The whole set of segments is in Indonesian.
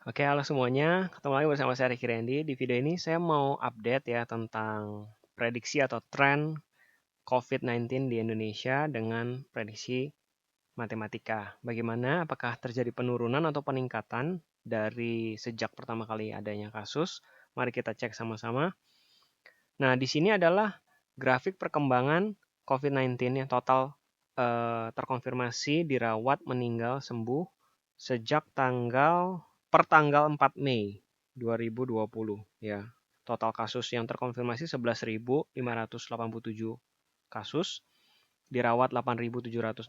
Oke, halo semuanya. Ketemu lagi bersama saya Ricky Randy. Di video ini saya mau update ya tentang prediksi atau tren COVID-19 di Indonesia dengan prediksi matematika. Bagaimana? Apakah terjadi penurunan atau peningkatan dari sejak pertama kali adanya kasus? Mari kita cek sama-sama. Nah, di sini adalah grafik perkembangan COVID-19 yang total terkonfirmasi, dirawat, meninggal, sembuh sejak per tanggal 4 Mei 2020 ya. Total kasus yang terkonfirmasi 11.587 kasus, dirawat 8.769,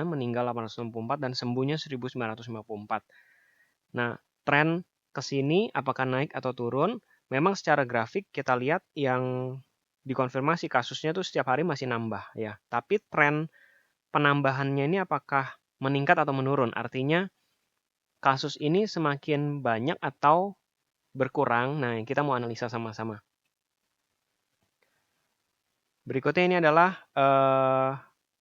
meninggal 864 dan sembuhnya 1.954. Nah, tren ke sini apakah naik atau turun? Memang secara grafik kita lihat yang dikonfirmasi kasusnya tuh setiap hari masih nambah ya. Tapi tren penambahannya ini apakah meningkat atau menurun? Artinya kasus ini semakin banyak atau berkurang? Nah, kita mau analisa sama-sama. Berikutnya ini adalah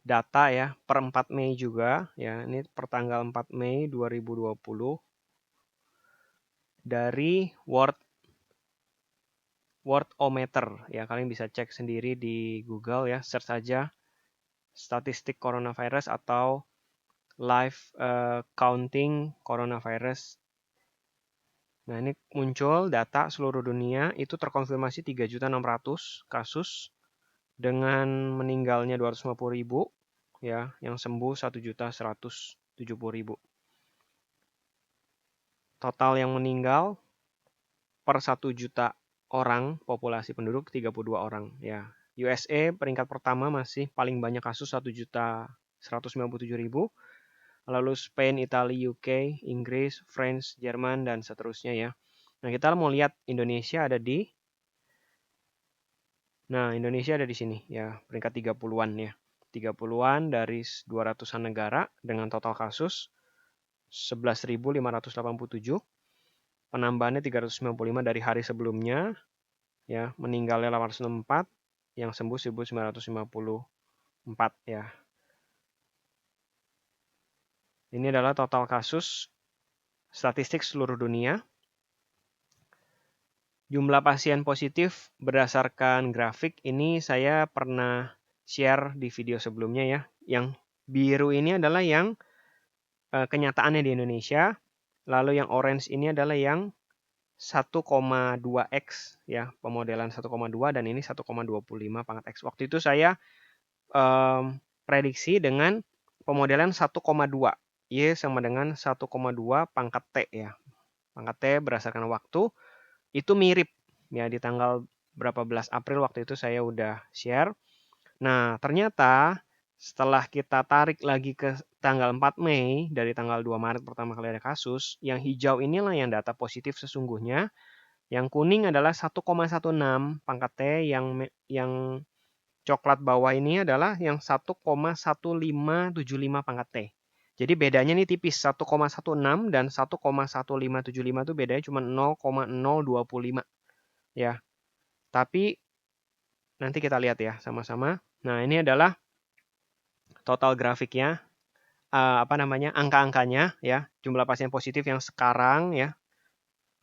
data ya per 4 Mei juga ya. Ini per tanggal 4 Mei 2020 dari Worldometer ya, kalian bisa cek sendiri di Google ya, search saja statistik coronavirus atau live counting coronavirus. Nah, ini muncul data seluruh dunia itu terkonfirmasi 3.600.000 kasus dengan meninggalnya 250.000 ya, yang sembuh 1.170.000. Total yang meninggal per 1 juta orang populasi penduduk 32 orang ya. USA peringkat pertama masih paling banyak kasus 1.197.000. Lalu Spain, Italia, UK, Inggris, France, Jerman dan seterusnya ya. Nah, kita mau lihat Indonesia ada di Indonesia ada di sini ya, peringkat 30-an ya. 30-an dari 200-an negara dengan total kasus 11.587. Penambahannya 395 dari hari sebelumnya ya, meninggalnya 804, yang sembuh 1.954 ya. Ini adalah total kasus statistik seluruh dunia. Jumlah pasien positif berdasarkan grafik ini saya pernah share di video sebelumnya ya. Yang biru ini adalah yang kenyataannya di Indonesia. Lalu yang orange ini adalah yang 1,2x ya, pemodelan 1,2 dan ini 1,25 pangkat X. Waktu itu saya prediksi dengan pemodelan 1,2. Y sama dengan 1,2 pangkat T ya. Pangkat T berdasarkan waktu itu mirip ya, di tanggal berapa belas April waktu itu saya udah share. Nah, ternyata setelah kita tarik lagi ke tanggal 4 Mei dari tanggal 2 Maret pertama kali ada kasus, yang hijau inilah yang data positif sesungguhnya. Yang kuning adalah 1,16 pangkat T, yang coklat bawah ini adalah yang 1,1575 pangkat T. Jadi bedanya nih tipis, 1,16 dan 1,1575 itu bedanya cuma 0,025 ya. Tapi nanti kita lihat ya sama-sama. Nah, ini adalah total grafiknya, angka-angkanya ya, jumlah pasien positif yang sekarang ya.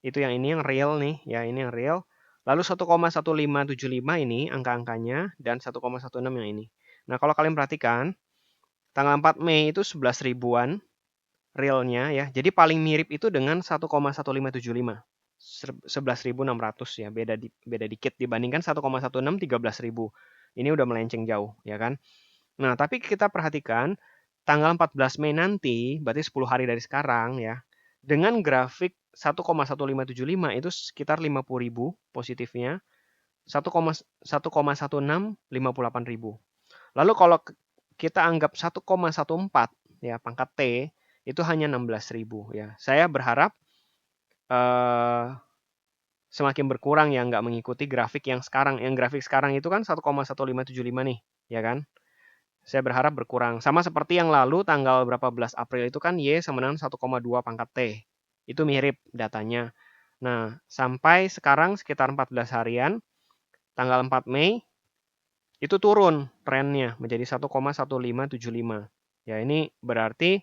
Itu yang ini yang real nih, ya ini yang real. Lalu 1,1575 ini angka-angkanya dan 1,16 yang ini. Nah, kalau kalian perhatikan, tanggal 4 Mei itu 11 ribuan realnya ya. Jadi paling mirip itu dengan 1,1575. 11.600 ya, beda dikit dibandingkan 1,16 13.000. Ini udah melenceng jauh ya kan. Nah, tapi kita perhatikan tanggal 14 Mei nanti, berarti 10 hari dari sekarang ya, dengan grafik 1,1575 itu sekitar 50.000 positifnya, 1,16 58.000. Lalu kalau kita anggap 1,14 ya pangkat T itu hanya 16.000 ya. Saya berharap semakin berkurang ya, nggak mengikuti grafik yang sekarang. Yang grafik sekarang itu kan 1,1575 nih, ya kan? Saya berharap berkurang. Sama seperti yang lalu tanggal berapa belas April itu kan Y sama dengan 1,2 pangkat T. Itu mirip datanya. Nah, sampai sekarang sekitar 14 harian, tanggal 4 Mei, itu turun trennya menjadi 1,1575. Ya, ini berarti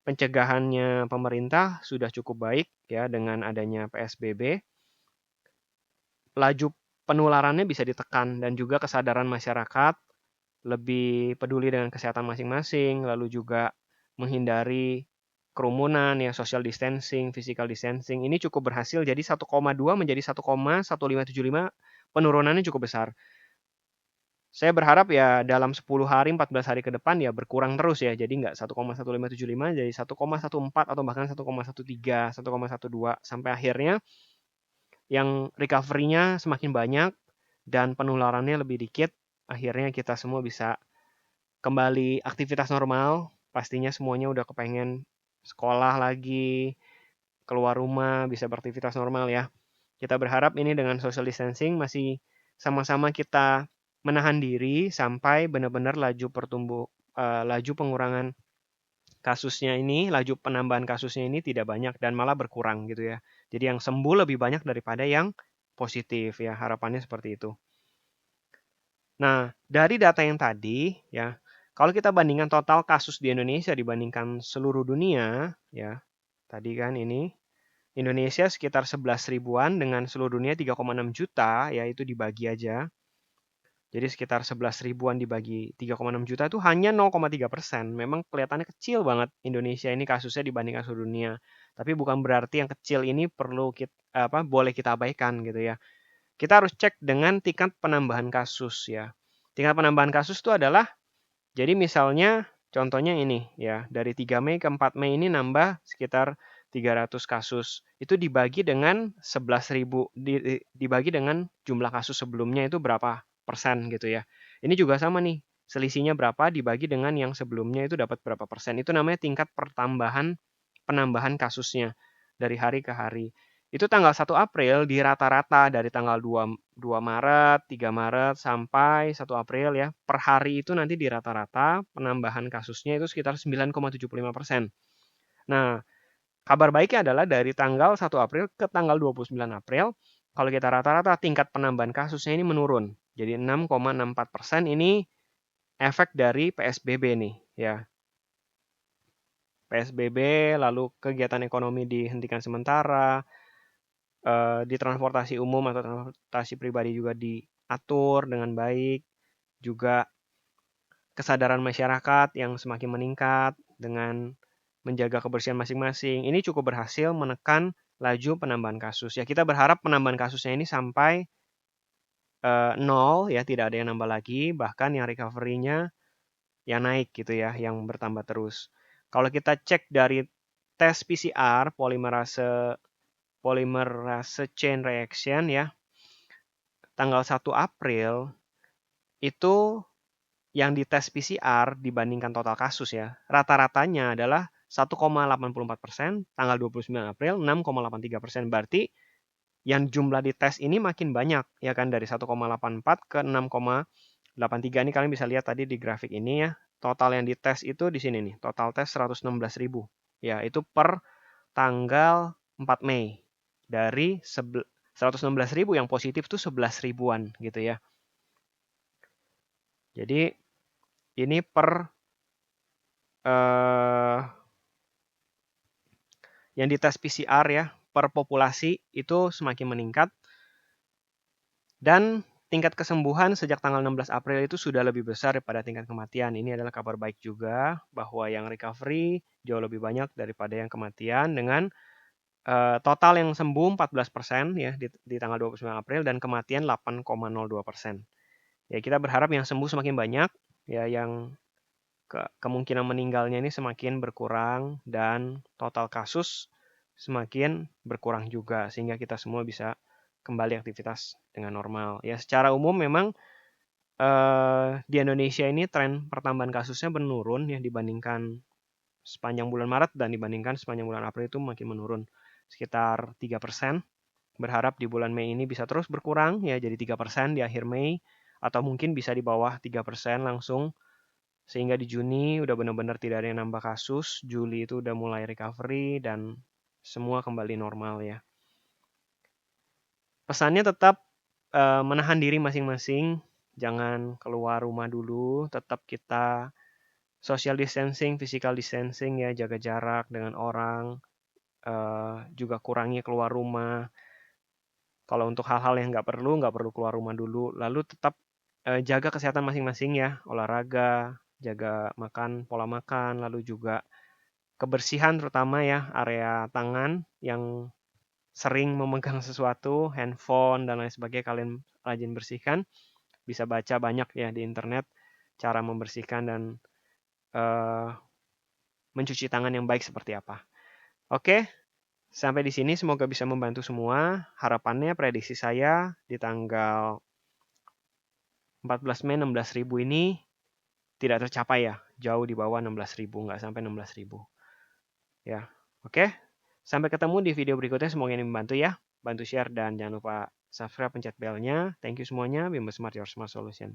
pencegahannya pemerintah sudah cukup baik ya dengan adanya PSBB. Laju penularannya bisa ditekan dan juga kesadaran masyarakat lebih peduli dengan kesehatan masing-masing, lalu juga menghindari kerumunan ya, social distancing, physical distancing. Ini cukup berhasil jadi 1,2 menjadi 1,1575 penurunannya cukup besar. Saya berharap ya dalam 10 hari, 14 hari ke depan ya berkurang terus ya. Jadi nggak 1,1575 jadi 1,14 atau bahkan 1,13, 1,12 sampai akhirnya yang recovery-nya semakin banyak dan penularannya lebih dikit. Akhirnya kita semua bisa kembali aktivitas normal. Pastinya semuanya udah kepengen sekolah lagi, keluar rumah, bisa beraktivitas normal ya. Kita berharap ini dengan social distancing masih sama-sama kita menahan diri sampai benar-benar laju pengurangan kasusnya ini, laju penambahan kasusnya ini tidak banyak dan malah berkurang gitu ya. Jadi yang sembuh lebih banyak daripada yang positif ya, harapannya seperti itu. Nah, dari data yang tadi ya, kalau kita bandingkan total kasus di Indonesia dibandingkan seluruh dunia ya, tadi kan ini Indonesia sekitar 11 ribuan dengan seluruh dunia 3,6 juta, ya itu dibagi aja. Jadi sekitar 11 ribuan dibagi 3,6 juta itu hanya 0,3%. Memang kelihatannya kecil banget Indonesia ini kasusnya dibandingkan seluruh dunia. Tapi bukan berarti yang kecil ini boleh kita abaikan gitu ya. Kita harus cek dengan tingkat penambahan kasus ya. Tingkat penambahan kasus itu adalah, jadi misalnya contohnya ini ya, dari 3 Mei ke 4 Mei ini nambah sekitar 300 kasus. Itu dibagi dengan 11.000, dibagi dengan jumlah kasus sebelumnya itu berapa persen gitu ya. Ini juga sama nih, selisihnya berapa dibagi dengan yang sebelumnya itu dapat berapa persen. Itu namanya tingkat penambahan kasusnya dari hari ke hari. Itu tanggal 1 April di rata-rata dari tanggal 2 Maret, 3 Maret sampai 1 April ya. Per hari itu nanti di rata-rata penambahan kasusnya itu sekitar 9,75%. Nah, kabar baiknya adalah dari tanggal 1 April ke tanggal 29 April, kalau kita rata-rata tingkat penambahan kasusnya ini menurun. Jadi 6,64% ini efek dari PSBB nih ya. PSBB lalu kegiatan ekonomi dihentikan sementara, di transportasi umum atau transportasi pribadi juga diatur dengan baik, juga kesadaran masyarakat yang semakin meningkat dengan menjaga kebersihan masing-masing. Ini cukup berhasil menekan laju penambahan kasus. Ya kita berharap penambahan kasusnya ini sampai 0 ya, tidak ada yang nambah lagi, bahkan yang recovery-nya yang naik gitu ya, yang bertambah terus. Kalau kita cek dari tes PCR, polymerase chain reaction ya, tanggal 1 April itu yang dites PCR dibandingkan total kasus ya, rata-ratanya adalah 1,84%, tanggal 29 April 6,83%. Berarti yang jumlah dites ini makin banyak ya kan, dari 1,84 ke 6,83. Ini kalian bisa lihat tadi di grafik ini ya. Total yang dites itu di sini nih, total tes 116.000. Ya, itu per tanggal 4 Mei. Dari 116.000 yang positif tuh 11 ribuan gitu ya. Jadi ini yang dites PCR ya, per populasi itu semakin meningkat. Dan tingkat kesembuhan sejak tanggal 16 April itu sudah lebih besar daripada tingkat kematian. Ini adalah kabar baik juga bahwa yang recovery jauh lebih banyak daripada yang kematian dengan total yang sembuh 14% ya di tanggal 29 April dan kematian 8,02%. Ya kita berharap yang sembuh semakin banyak, ya yang kemungkinan meninggalnya ini semakin berkurang dan total kasus semakin berkurang juga sehingga kita semua bisa kembali aktivitas dengan normal. Ya secara umum memang di Indonesia ini tren pertambahan kasusnya menurun ya dibandingkan sepanjang bulan Maret dan dibandingkan sepanjang bulan April itu makin menurun sekitar 3%. Berharap di bulan Mei ini bisa terus berkurang ya jadi 3% di akhir Mei atau mungkin bisa di bawah 3% langsung sehingga di Juni udah benar-benar tidak ada yang nambah kasus, Juli itu udah mulai recovery dan semua kembali normal ya. Pesannya tetap menahan diri masing-masing, jangan keluar rumah dulu, tetap kita social distancing, physical distancing ya, jaga jarak dengan orang, juga kurangi keluar rumah. Kalau untuk hal-hal yang nggak perlu keluar rumah dulu. Lalu tetap jaga kesehatan masing-masing ya, olahraga, jaga makan, pola makan, lalu juga kebersihan terutama ya, area tangan yang sering memegang sesuatu, handphone dan lain sebagainya, kalian rajin bersihkan. Bisa baca banyak ya di internet cara membersihkan dan mencuci tangan yang baik seperti apa. Oke, sampai di sini semoga bisa membantu semua. Harapannya prediksi saya di tanggal 14 Mei 16.000 ini tidak tercapai ya. Jauh di bawah 16.000, nggak sampai 16.000. Ya, oke. Sampai ketemu di video berikutnya. Semoga ini membantu ya. Bantu share dan jangan lupa subscribe, pencet belnya. Thank you semuanya. Bimbo Smart, your smart solution.